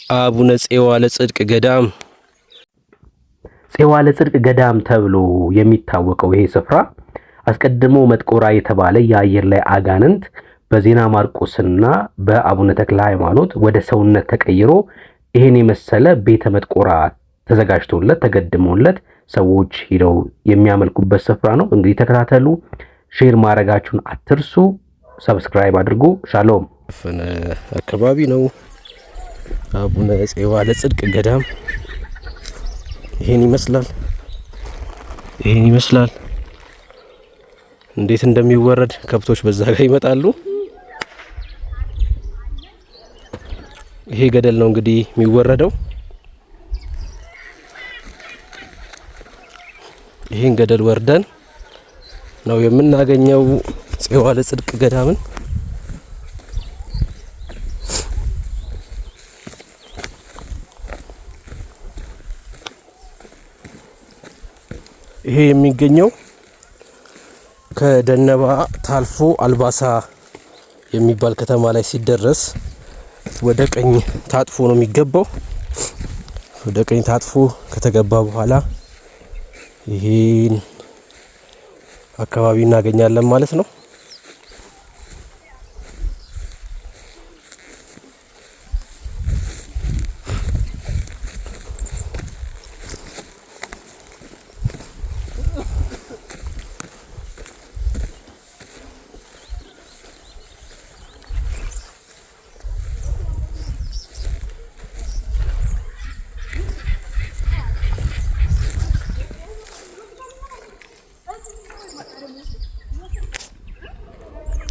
አቡነ ፄዋ ለጽድቅ ገዳም ተብሎ የሚታወቀው ይሄ ስፍራ አስቀድሞ መጥቆራ የተባለ የአየር ላይ አጋንንት በዜና ማርቆስና በአቡነ ተክለ ሃይማኖት ወደ ሰውነት ተቀይሮ ይሄን የመሰለ ቤተ መጥቆራ ተዘጋጅቶለት ተገድሞለት ሰዎች ሄደው የሚያመልኩበት ስፍራ ነው። እንግዲህ ተከታተሉ፣ ሼር ማድረጋችሁን አትርሱ፣ ሰብስክራይብ አድርጉ። ሻሎም አካባቢ ነው አቡነ ፄዋ ለጽድቅ ገዳም ይሄን ይመስላል። እንዴት እንደሚወረድ ከብቶች በዛ ጋር ይመጣሉ። ይሄ ገደል ነው እንግዲህ የሚወረደው። ይሄን ገደል ወርደን ነው የምናገኘው ፄዋ ለጽድቅ ገዳምን። ይሄ የሚገኘው ከደነባ ታልፎ አልባሳ የሚባል ከተማ ላይ ሲደረስ ወደ ቀኝ ታጥፎ ነው የሚገባው። ወደ ቀኝ ታጥፎ ከተገባ በኋላ ይሄን አካባቢ እናገኛለን ማለት ነው።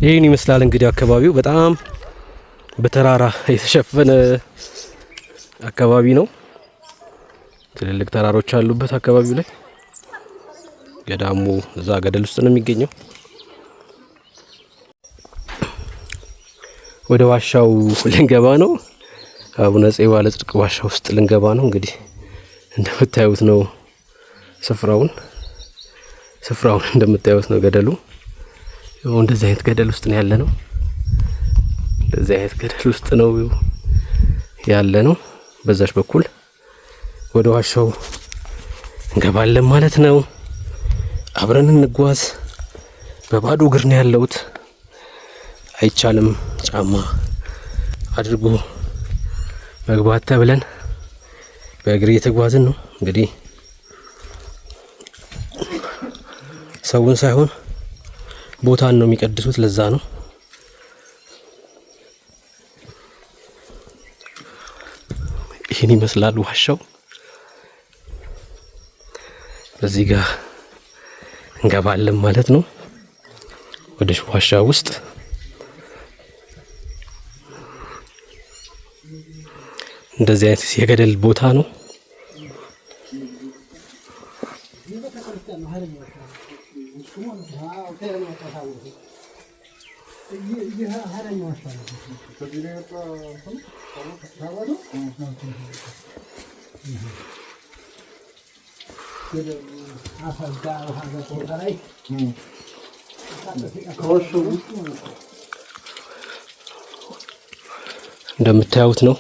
ይሄን ይመስላል እንግዲህ አካባቢው በጣም በተራራ የተሸፈነ አካባቢ ነው። ትልልቅ ተራሮች አሉበት አካባቢው ላይ። ገዳሙ እዛ ገደል ውስጥ ነው የሚገኘው። ወደ ዋሻው ልንገባ ነው። አቡነ ፄዋ ለጽድቅ ዋሻ ውስጥ ልንገባ ነው። እንግዲህ እንደምታዩት ነው ስፍራውን እንደምታዩት ነው ገደሉ። እንደዚህ አይነት ገደል ውስጥ ነው ያለነው። በዛች በኩል ወደ ዋሻው እንገባለን ማለት ነው። አብረን እንጓዝ። በባዶ እግር ነው ያለሁት። አይቻልም ጫማ አድርጎ መግባት ተብለን በእግር እየተጓዝን ነው። እንግዲህ ሰውን ሳይሆን ቦታን ነው የሚቀድሱት። ለዛ ነው ይሄን ይመስላል ዋሻው። በዚህ ጋር እንገባለን ማለት ነው ወደ ዋሻው ውስጥ። እንደዚህ አይነት የገደል ቦታ ነው። እንደምታዩት ነው።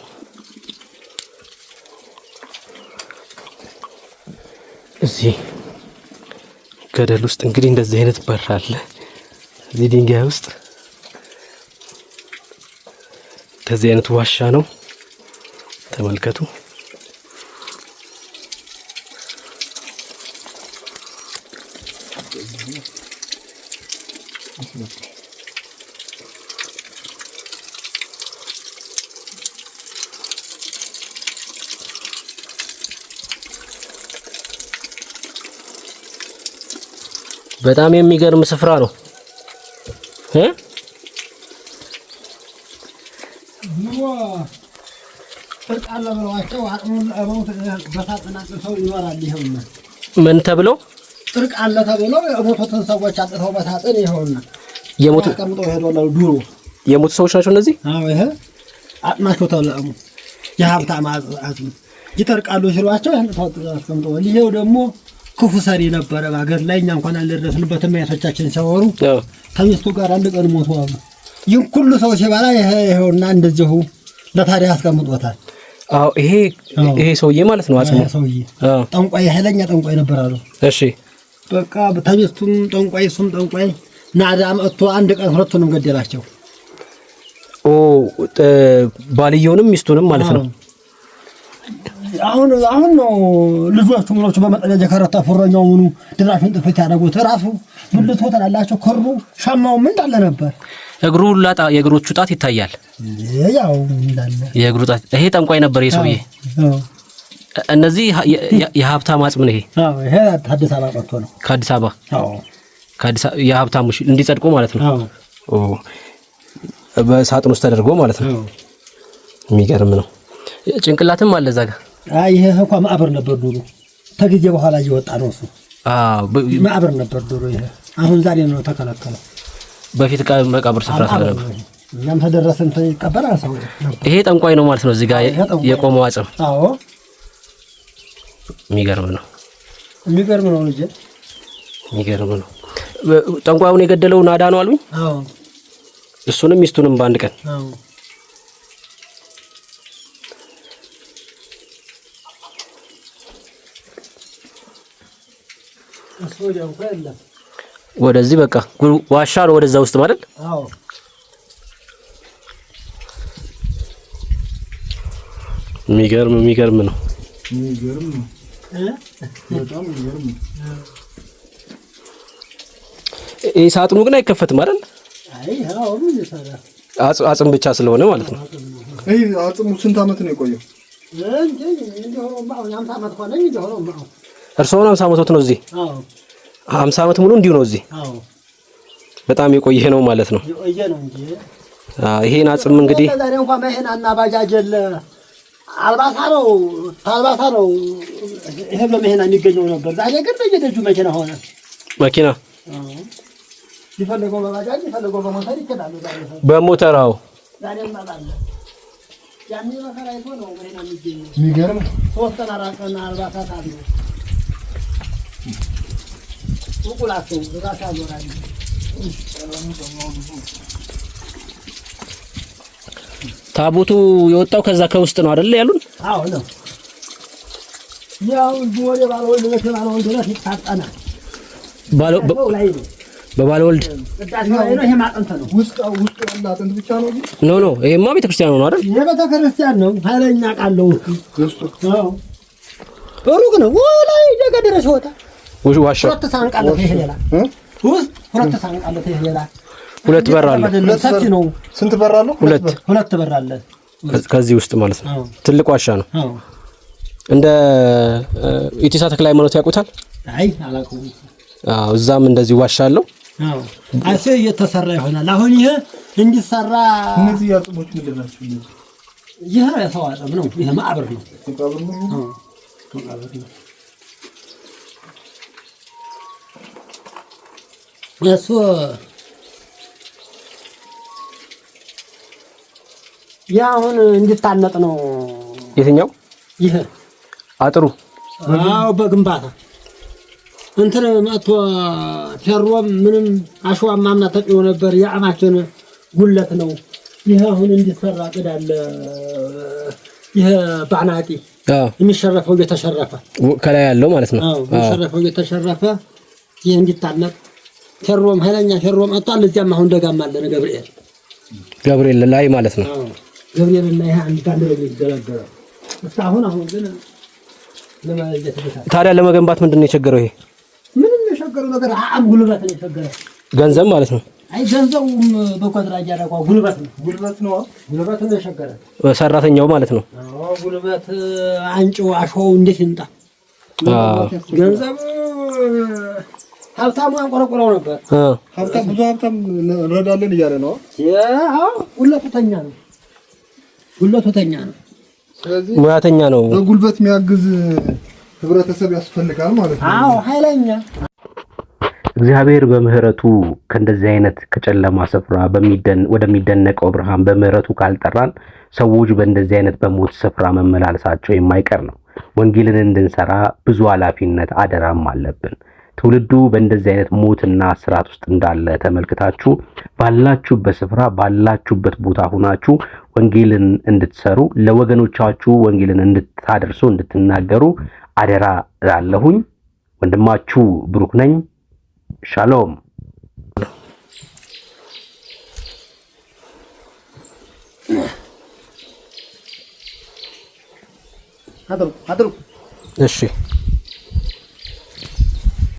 እዚህ ገደል ውስጥ እንግዲህ እንደዚህ አይነት በር አለ። እዚህ ድንጋይ ውስጥ እንደዚህ አይነት ዋሻ ነው። ተመልከቱ። በጣም የሚገርም ስፍራ ነው። ምን ተብሎ ጥርቅ አለ ተብሎ የሞቱትን ሰዎች አጥተው በታጥን ይሆንና የሞቱ ተቀምጠው ሄደው ዱሮ የሞቱ ሰዎች ናቸው እነዚህ። አዎ ይሄ አጥናቸው ተለሙ የሀብታም አጥም ይጠርቃሉ ሲሏቸው ያን ተቀምጠው ይሄው ደግሞ ክፉ ሰሪ ነበረ ባገር ላይ እኛ እንኳን አልደረስንበትም። ያቶቻችን ሲያወሩ ከሚስቱ ጋር አንድ ቀን ሞተዋል። ይሁን ሁሉ ሰው ሲባላ ይሄውና እንደዚሁ ለታሪክ አስቀምጦታል። አዎ ይሄ ሰውዬ ማለት ነው አጽሙ ሰውዬ ጠንቋይ ኃይለኛ ጠንቋይ ነበር አሉ። እሺ በቃ በታጅቱም ጠንቋይ እሱም ጠንቋይ ናዳ መጥቶ አንድ ቀን ሁለቱንም ገደላቸው። ባልየውንም ሚስቱንም ማለት ነው። አሁን ነው ልጆቹ ምኖቹ በመጠለጃ ከረታ ፍረኛው ምኑ ድራሽን ጥፍት ያደረጉት ራሱ ብልት ወተላላቸው ከሩ ሻማው ምን እንዳለ ነበር። እግሩ ላጣ የእግሮቹ ጣት ይታያል። ያው እንዳለ የእግሩ ጣት ይሄ ጠንቋይ ነበር የሰውዬ። እነዚህ የሀብታም አጽም ነው ይሄ። ይሄ አዲስ አበባ መጥቶ ነው ከአዲስ አበባ የሀብታሞች እንዲጸድቁ ማለት ነው። በሳጥን ውስጥ ተደርጎ ማለት ነው። የሚገርም ነው። ጭንቅላትም አለ እዛ ጋር። ይሄ እንኳን ማዕበር ነበር ዱሮ፣ ከጊዜ በኋላ እየወጣ ነው እሱ። ማዕበር ነበር ዱሮ ይሄ። አሁን ዛሬ ነው ተከለከለ። በፊት መቃብር ስፍራ ስለነበር እኛም ተደረሰን ይቀበላል ሰው። ይሄ ጠንቋይ ነው ማለት ነው እዚህ ጋር የቆመው አጽም። የሚገርም ነው። የሚገርም ነው ልጅ፣ የሚገርም ነው። ጠንቋዩን የገደለው ናዳ ነው አሉኝ። እሱንም ሚስቱንም በአንድ ቀን ወደዚህ በቃ ዋሻ ነው ወደዛ ውስጥ ማለት። የሚገርም ነው። በጣም የሚገርም። ይሄ ሳጥኑ ግን አይከፈትም አይደል? አጽም ብቻ ስለሆነ ማለት ነው። ይሄ አጽሙ ስንት ዓመት ነው የቆየው? እርስዎን 50 ዓመት ነው እዚህ? 50 ዓመት ሙሉ እንዲሁ ነው እዚህ? በጣም የቆየ ነው ማለት ነው። ይሄን አጽም እንግዲህ ዛሬ እንኳን መሄናና ባጃጀል አልባሳ ነው ይሄ በመሄና የሚገኘው ነበር። ዛሬ ግን በየደጁ መኪና ሆነ። መኪና ይፈልገው በባጃጅ ይፈልገው በሞተር ይከዳሉ። በሞተራው ዛሬም አባለ ያኔ መከራይቶ ነው መሄና የሚገኘው። የሚገርም 3 ቀን 4 ቀን አልባሳት አሉ። ወቁላቸው ራሳ ዞራኝ ታቦቱ የወጣው ከዛ ከውስጥ ነው አይደል ያሉን? አዎ ነው። ያው ዱወደ ባለወልድ ለተባለወልድ ነው ይታጣና በባለወልድ ቅዳሴው ይሄ ማጥንት ነው። ውስጥ ያለ አጥንት ብቻ ነው እንጂ ኖ ይሄማ ቤተክርስቲያን ነው አይደል? የቤተክርስቲያን ነው። ኃይለኛ ቃለው ውስጥ አዎ ሩቅ ነው። ወላይ ደጋ ድረስ ወጣ ዋሻ ሁለት ሳንቃለት ይሄ ሌላ ውስጥ ሁለት ሳንቃለት ይሄ ሌላ ሁለት በር አለ። ሰፊ ነው። ስንት በር አለው? ሁለት በር አለ ከዚህ ውስጥ ማለት ነው። ትልቅ ዋሻ ነው። እንደ ኢቲሳ ተክለ ሃይማኖት ያውቁታል? አይ አላውቀውም። እዛም እንደዚህ ዋሻ አለው። አሴ እየተሰራ ይሆናል። አሁን ይሄ እንዲሰራ እነዚህ ያጽሞች ምንድን ናቸው? ይሄ የሰው አጽም ነው። ይሄ ማዕበር ነው። እሱ ያ አሁን እንዲታነጥ ነው። የትኛው? ይሄ አጥሩ? አዎ በግንባታ እንትን መጥቶ ፌሮም ምንም አሸዋም ማምና ተጥሎ ነበር። የአማችን ጉለት ነው። ይሄ አሁን እንዲሰራ ቅዳለ። ይሄ ባናጢ የሚሸረፈው እየተሸረፈ ከላይ ያለው ማለት ነው። የሚሸረፈው እየተሸረፈ ይሄ እንዲታነጥ ፌሮም ኃይለኛ ፌሮም አጣል። እዚያም አሁን ደጋም አለ ገብርኤል ላይ ማለት ነው። ገብርኤል ላይ አንድ ላይ ይገለገላል። እስካሁን ግን ታዲያ ለመገንባት ምንድነው የቸገረው? ይሄ ምንም የቸገረው ነገር ጉልበት ነው የቸገረው። ገንዘብ ማለት ነው። አይ ገንዘቡም በኮንትራት ያደረገው ጉልበት ነው የቸገረው። ሰራተኛው ማለት ነው። ጉልበት አንጪው አሸዋው እንዴት ይምጣ? ገንዘብ ሀብታሙ አንቆረቆረው ነበር። ብዙ ሀብታም እንረዳለን እያለ ነው። ጉልበተኛ ነው። ስለዚህ ሙያተኛ ነው። በጉልበት የሚያግዝ ህብረተሰብ ያስፈልጋል ማለት ነው። አዎ ኃይለኛ። እግዚአብሔር በምህረቱ ከእንደዚህ አይነት ከጨለማ ስፍራ ወደሚደነቀው ብርሃን በምህረቱ ካልጠራን ሰዎች በእንደዚህ አይነት በሞት ስፍራ መመላለሳቸው የማይቀር ነው። ወንጌልን እንድንሰራ ብዙ ኃላፊነት አደራም አለብን። ትውልዱ በእንደዚህ አይነት ሞትና ስርዓት ውስጥ እንዳለ ተመልክታችሁ ባላችሁበት ስፍራ ባላችሁበት ቦታ ሆናችሁ ወንጌልን እንድትሰሩ ለወገኖቻችሁ ወንጌልን እንድታደርሱ እንድትናገሩ አደራ እላለሁኝ። ወንድማችሁ ብሩክ ነኝ። ሻሎም። አድሩ እሺ